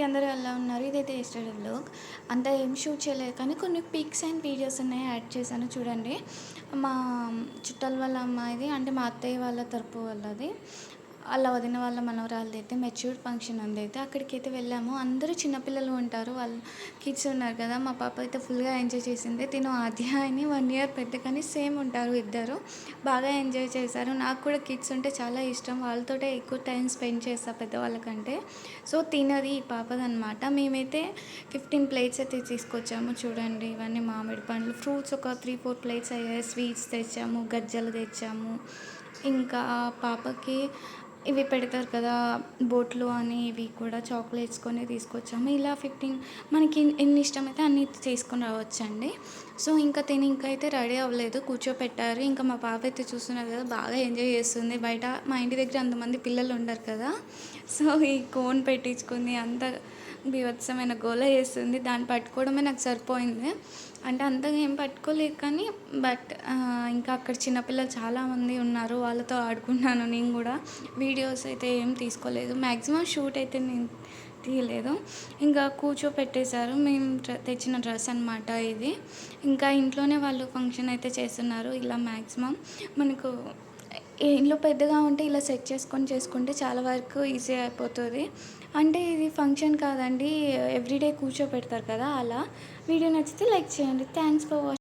అందరూ ఎలా ఉన్నారు? ఇదైతే యెస్టర్‌డే వ్లాగ్. అంత ఏం షూట్ చేయలేదు కానీ కొన్ని పిక్స్ అండ్ వీడియోస్ ఉన్నాయి యాడ్ చేశాను చూడండి. మా చుట్టాల వాళ్ళ అమ్మాయిది అంటే మా అత్తయ్య వాళ్ళ తరపు వాళ్ళది. ఆళ్ళ వదిన వాళ్ళ మనవరాలిదైతే మెచ్యూర్డ్ ఫంక్షన్ ఉందయితే అక్కడికైతే వెళ్ళాము. అందరూ చిన్న పిల్లలు ఉంటారు. వాళ్ళు కిడ్స్ ఉన్నారు కదా! మా పాప అయితే ఫుల్‌గా ఎంజాయ్ చేసింది. తిను ఆద్య అని 1 ఇయర్ పెద్ద కానీ సేమ్ ఉంటారు ఇద్దరు. బాగా ఎంజాయ్ చేశారు. నాకు కూడా కిడ్స్ ఉంటే చాలా ఇష్టం. వాళ్ళతోటే ఎక్కువ టైం స్పెండ్ చేస్తా పెద్దవాళ్ళకంటే. సో, తినది ఈ పాపదనమాట. మేమైతే 15 ప్లేట్స్ అయితే తీసుకొచ్చాము చూడండి. ఇవన్నీ మామిడి పండ్లు, ఫ్రూట్స్ ఒక 3, 4 ప్లేట్స్ అయ్యాయి. స్వీట్స్ తెచ్చాము, గజ్జలు తెచ్చాము. ఇంకా పాపకి ఇవి పెడతారు కదా! బొట్లు అని ఇవి కూడా చాక్లెట్స్ కొన్ని తీసుకొచ్చాము. ఇలా 15 మనకి ఎన్ని ఇష్టమైతే అన్ని తీసుకొని రావచ్చండి. సో, ఇంకా తిని ఇంకా అయితే రెడీ అవ్వలేదు. కూర్చోపెట్టారు. ఇంకా మా పాప అయితే చూస్తున్నారు కదా! బాగా ఎంజాయ్ చేస్తుంది. బయట మా ఇంటి దగ్గర అంతమంది పిల్లలు ఉండరు కదా! సో, ఈ కోన్ పెట్టించుకుంది. అంతా బీభత్సమైన గోల చేస్తుంది. దాన్ని పట్టుకోవడమే నాకు సరిపోయింది. అంటే అంతగా ఏం పట్టుకోలేదు కానీ ఇంకా అక్కడ చిన్నపిల్లలు చాలామంది ఉన్నారు. వాళ్ళతో ఆడుకున్నాను నేను కూడా. వీడియోస్ అయితే ఏం తీసుకోలేదు. మ్యాక్సిమం షూట్ అయితే నేను తీయలేదు. ఇంకా కూర్చోపెట్టేశారు. మేము తెచ్చిన డ్రెస్ అనమాట ఇది. ఇంకా ఇంట్లోనే వాళ్ళు ఫంక్షన్ అయితే చేస్తున్నారు. ఇలా మ్యాక్సిమం మనకు ఇంట్లో పెద్దగా ఉంటే ఇలా సెట్ చేసుకుంటే చాలా వరకు ఈజీ అయిపోతుంది. అంటే ఇది ఫంక్షన్ కాదండి. ఎవ్రీడే కూర్చోపెడతారు కదా! అలా. వీడియో నచ్చితే లైక్ చేయండి. Thanks for watching.